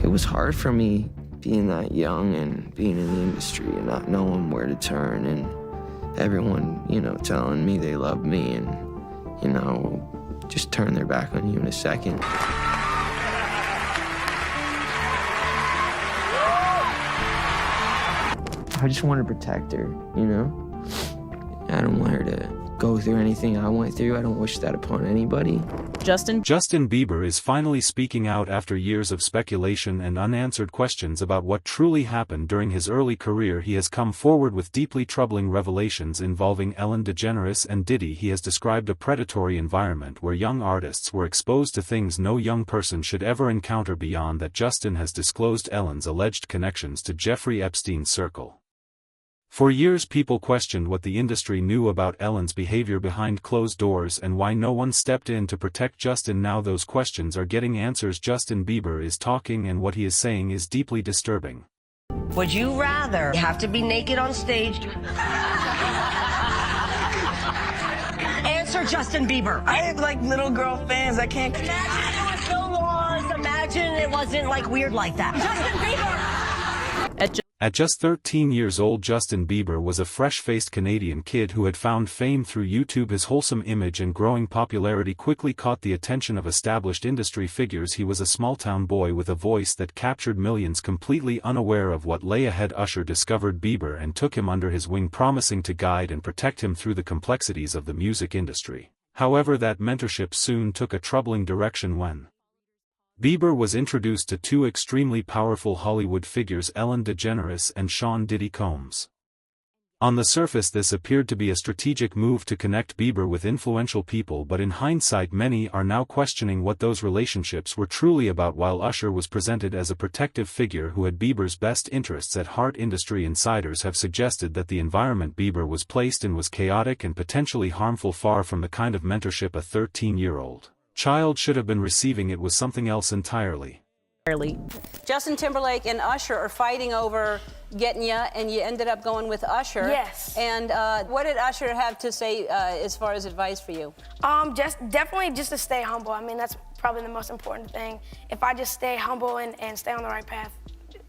It was hard for me being that young and being in the industry and not knowing where to turn, and everyone, telling me they love me and, just turn their back on you in a second. I just want to protect her, I don't want her to go through anything I went through. I don't wish that upon anybody. Justin Bieber is finally speaking out after years of speculation and unanswered questions about what truly happened during his early career. He has come forward with deeply troubling revelations involving Ellen DeGeneres and Diddy. He has described a predatory environment where young artists were exposed to things no young person should ever encounter. Beyond that, Justin has disclosed Ellen's alleged connections to Jeffrey Epstein's circle. For years people questioned what the industry knew about Ellen's behavior behind closed doors and why no one stepped in to protect Justin. Now those questions are getting answers. Justin Bieber is talking, and what he is saying is deeply disturbing. Would you rather have to be naked on stage? Answer, Justin Bieber. I have little girl fans. I can't. Imagine it was no laws. Imagine it wasn't weird like that. Justin Bieber. At just 13 years old, Justin Bieber was a fresh-faced Canadian kid who had found fame through YouTube. His wholesome image and growing popularity quickly caught the attention of established industry figures. He was a small-town boy with a voice that captured millions. Completely unaware of what lay ahead, Usher discovered Bieber and took him under his wing, promising to guide and protect him through the complexities of the music industry. However, that mentorship soon took a troubling direction when Bieber was introduced to two extremely powerful Hollywood figures, Ellen DeGeneres and Sean Diddy Combs. On the surface, this appeared to be a strategic move to connect Bieber with influential people, but in hindsight many are now questioning what those relationships were truly about. While Usher was presented as a protective figure who had Bieber's best interests at heart, industry insiders have suggested that the environment Bieber was placed in was chaotic and potentially harmful. Far from the kind of mentorship a 13-year-old child should have been receiving, it was something else entirely. Justin Timberlake and Usher are fighting over getting you, and you ended up going with Usher. Yes. And what did Usher have to say as far as advice for you? Definitely just to stay humble. I mean, that's probably the most important thing. If I just stay humble and stay on the right path,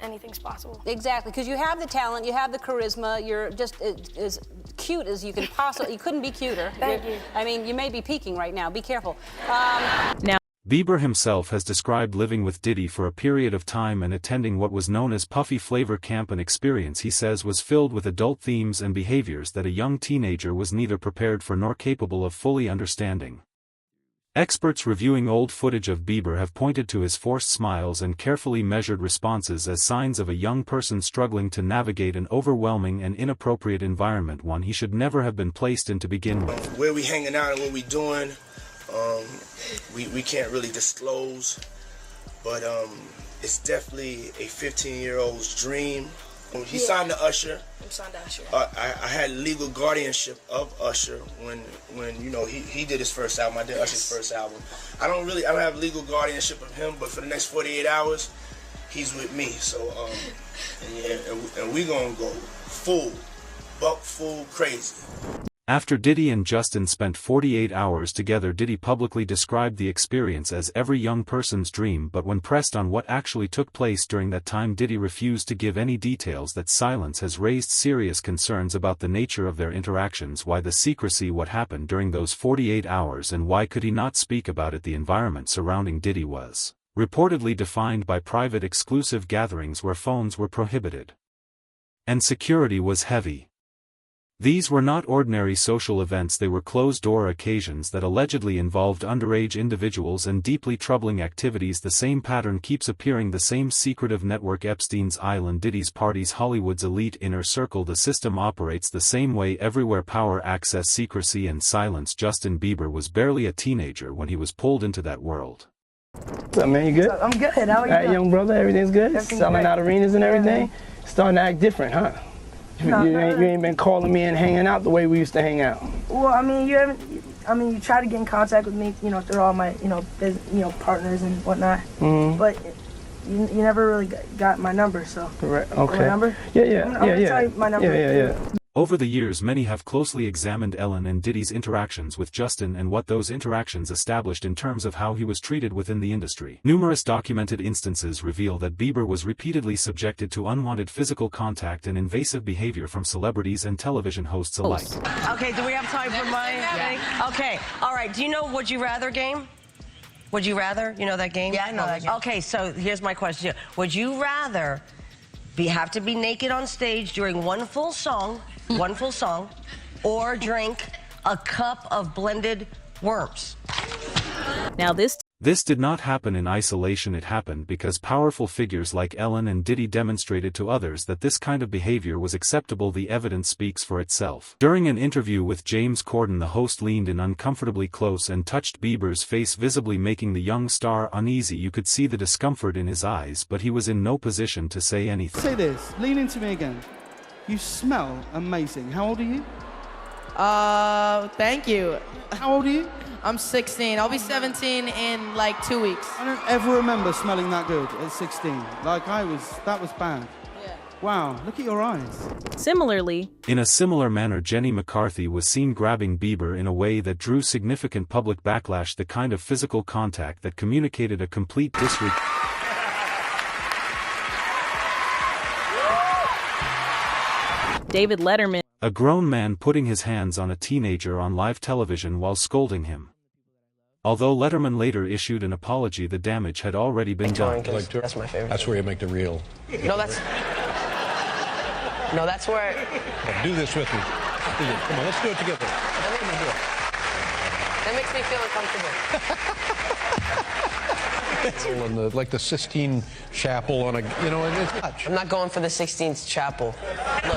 anything's possible. Exactly, because you have the talent, you have the charisma, you're just as cute as you can possibly. You couldn't be cuter. Thank you. I mean, you may be peaking right now. Be careful. Now, Bieber himself has described living with Diddy for a period of time and attending what was known as Puffy Flavor Camp, an experience he says was filled with adult themes and behaviors that a young teenager was neither prepared for nor capable of fully understanding. Experts reviewing old footage of Bieber have pointed to his forced smiles and carefully measured responses as signs of a young person struggling to navigate an overwhelming and inappropriate environment, one he should never have been placed in to begin with. Where we hanging out and what we doing, we can't really disclose, but it's definitely a 15-year-old's dream. He signed to Usher. I'm signed to Usher. I had legal guardianship of Usher when he did his first album. I did Usher's first album. I don't have legal guardianship of him, but for the next 48 hours, he's with me. So and we gonna go full crazy. After Diddy and Justin spent 48 hours together, Diddy publicly described the experience as every young person's dream, but when pressed on what actually took place during that time, Diddy refused to give any details. That silence has raised serious concerns about the nature of their interactions. Why the secrecy? What happened during those 48 hours, and why could he not speak about it? The environment surrounding Diddy was reportedly defined by private exclusive gatherings where phones were prohibited, and security was heavy. These were not ordinary social events, they were closed-door occasions that allegedly involved underage individuals and deeply troubling activities. The same pattern keeps appearing, the same secretive network: Epstein's island, Diddy's parties, Hollywood's elite inner circle. The system operates the same way everywhere: power, access, secrecy, and silence. Justin Bieber was barely a teenager when he was pulled into that world. What's up, man? You good? I'm good. How are you? All right, young brother, everything's good? Selling out arenas and everything? Starting to act different, huh? You ain't been calling me and hanging out the way we used to hang out. Well, I mean, you try to get in contact with me, through all my, partners and whatnot. Mm-hmm. But you never really got my number, so. Right. Okay. My number? Yeah. I'm gonna tell you my number. Yeah. Over the years many have closely examined Ellen and Diddy's interactions with Justin and what those interactions established in terms of how he was treated within the industry. Numerous documented instances reveal that Bieber was repeatedly subjected to unwanted physical contact and invasive behavior from celebrities and television hosts alike. Okay, do we have time for my thing? Okay, all right, do you know Would You Rather game? Would you rather? You know that game? Yeah, I know that game. Okay, so here's my question. Would you rather have to be naked on stage during one full song, or drink a cup of blended worms? Now This did not happen in isolation. It happened because powerful figures like Ellen and Diddy demonstrated to others that this kind of behavior was acceptable. The evidence speaks for itself. During an interview with James Corden, the host leaned in uncomfortably close and touched Bieber's face, visibly making the young star uneasy. You could see the discomfort in his eyes, but he was in no position to say anything. Say this, lean into me again. You smell amazing. How old are you? Thank you. How old are you? I'm 16. I'll be 17 in like 2 weeks. I don't ever remember smelling that good at 16. Like that was bad. Yeah. Wow, look at your eyes. similarly, In a similar manner, Jenny McCarthy was seen grabbing Bieber in a way that drew significant public backlash, the kind of physical contact that communicated a complete disregard. David Letterman, A grown man putting his hands on a teenager on live television while scolding him. Although Letterman later issued an apology, the damage had already been done. That's my favorite. That's where you make the real. No, that's where. Do this with me. Come on, let's do it together. That makes me feel uncomfortable. Like the Sistine Chapel on a, it's much. I'm not going for the 16th chapel. Look.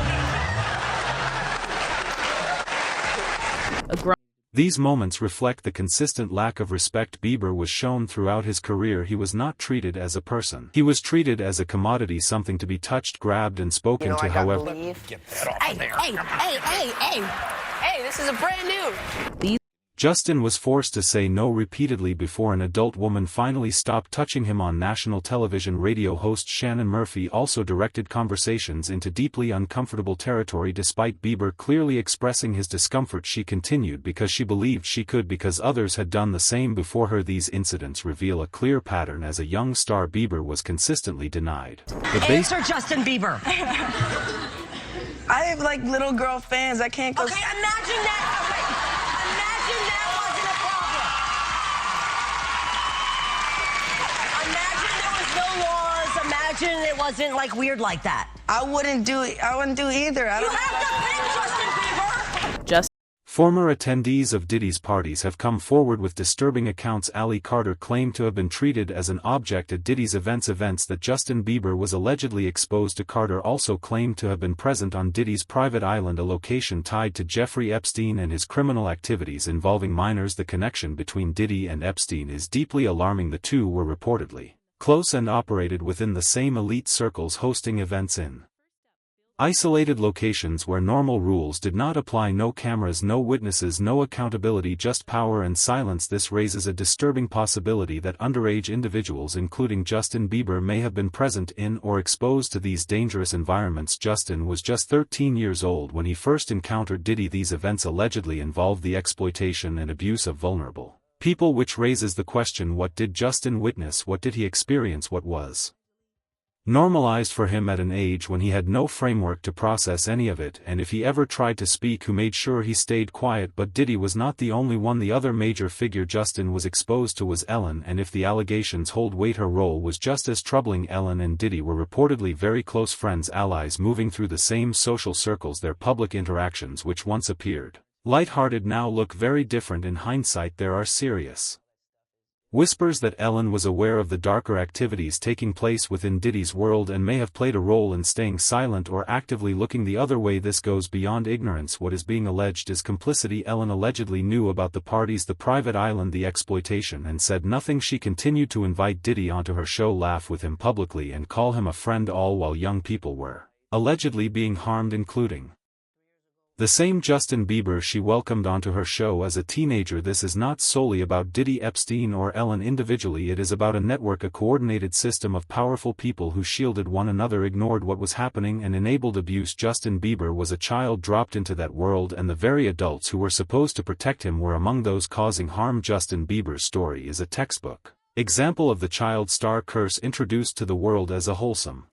a grown These moments reflect the consistent lack of respect Bieber was shown throughout his career. He was not treated as a person. He was treated as a commodity, something to be touched, grabbed, and spoken to. However, Get that off of there. Hey, this is a brand new. Justin was forced to say no repeatedly before an adult woman finally stopped touching him on national television. Radio host Shannon Murphy also directed conversations into deeply uncomfortable territory. Despite Bieber clearly expressing his discomfort, she continued because she believed she could, because others had done the same before her. These incidents reveal a clear pattern. As a young star, Bieber was consistently denied. Answer Justin Bieber. I have like little girl fans. I can't go. Okay, imagine that. Imagine that wasn't a problem. Imagine there was no laws. Imagine it wasn't like weird like that. I wouldn't do it. I wouldn't do either. I You don't have to pick Justin Bieber. just Former attendees of Diddy's parties have come forward with disturbing accounts. Ali Carter claimed to have been treated as an object at Diddy's events that Justin Bieber was allegedly exposed to. Carter also claimed to have been present on Diddy's private island, a location tied to Jeffrey Epstein and his criminal activities involving minors. The connection between Diddy and Epstein is deeply alarming. The two were reportedly close and operated within the same elite circles, hosting events in isolated locations where normal rules did not apply. No cameras, no witnesses, no accountability, just power and silence. This raises a disturbing possibility that underage individuals, including Justin Bieber, may have been present in or exposed to these dangerous environments. Justin was just 13 years old when he first encountered Diddy. These events allegedly involved the exploitation and abuse of vulnerable people, which raises the question: what did Justin witness? What did he experience? What was normalized for him at an age when he had no framework to process any of it? And if he ever tried to speak, who made sure he stayed quiet? But Diddy was not the only one. The other major figure Justin was exposed to was Ellen, and if the allegations hold weight, her role was just as troubling. Ellen and Diddy were reportedly very close friends, allies, moving through the same social circles. Their public interactions, which once appeared lighthearted, now look very different. In hindsight, there are serious whispers that Ellen was aware of the darker activities taking place within Diddy's world and may have played a role in staying silent or actively looking the other way. This goes beyond ignorance. What is being alleged is complicity. Ellen allegedly knew about the parties, the private island, the exploitation, and said nothing. She continued to invite Diddy onto her show, laugh with him publicly, and call him a friend, all while young people were allegedly being harmed, including The same Justin Bieber she welcomed onto her show as a teenager. This is not solely about Diddy, Epstein or Ellen individually. It is about a network, a coordinated system of powerful people who shielded one another, ignored what was happening and enabled abuse. Justin Bieber was a child dropped into that world, and the very adults who were supposed to protect him were among those causing harm. Justin Bieber's story is a textbook example of the child star curse introduced to the world as a wholesome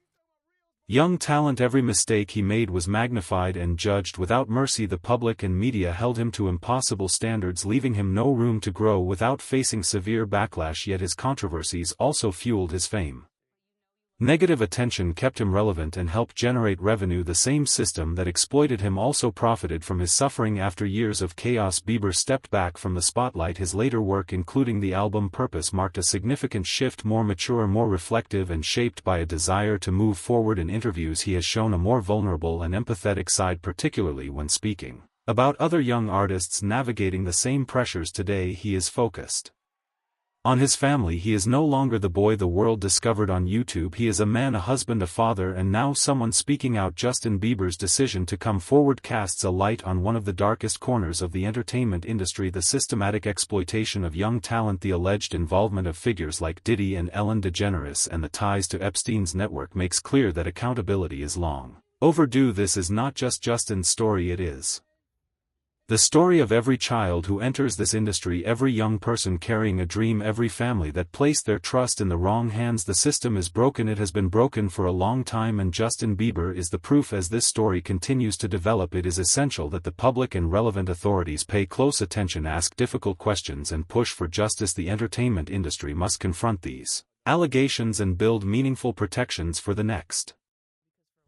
young talent. Every mistake he made was magnified and judged without mercy. The public and media held him to impossible standards, leaving him no room to grow without facing severe backlash. Yet his controversies also fueled his fame. Negative attention kept him relevant and helped generate revenue. The same system that exploited him also profited from his suffering. After years of chaos, Bieber stepped back from the spotlight. His later work, including the album Purpose, marked a significant shift, more mature, more reflective, and shaped by a desire to move forward. In interviews, he has shown a more vulnerable and empathetic side, particularly when speaking about other young artists navigating the same pressures. Today he is focused on his family. He is no longer the boy the world discovered on YouTube. He is a man, a husband, a father, and now someone speaking out. Justin Bieber's decision to come forward casts a light on one of the darkest corners of the entertainment industry: the systematic exploitation of young talent. The alleged involvement of figures like Diddy and Ellen DeGeneres and the ties to Epstein's network makes clear that accountability is long overdue. This is not just Justin's story, it is the story of every child who enters this industry, every young person carrying a dream, every family that placed their trust in the wrong hands. The system is broken. It has been broken for a long time, and Justin Bieber is the proof. As this story continues to develop, it is essential that the public and relevant authorities pay close attention, ask difficult questions, and push for justice. The entertainment industry must confront these allegations and build meaningful protections for the next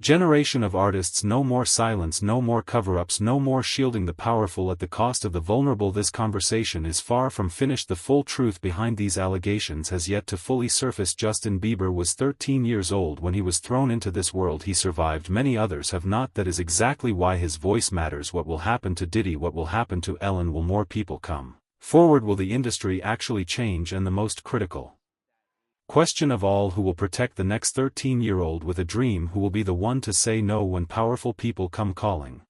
generation of artists. No more silence, no more cover-ups, no more shielding the powerful at the cost of the vulnerable. This conversation is far from finished. The full truth behind these allegations has yet to fully surface. Justin Bieber was 13 years old when he was thrown into this world. He survived. Many others have not. That is exactly why his voice matters. What will happen to Diddy? What will happen to Ellen? Will more people come forward? Will the industry actually change? And the most critical question of all, who will protect the next 13-year-old with a dream? Who will be the one to say no when powerful people come calling?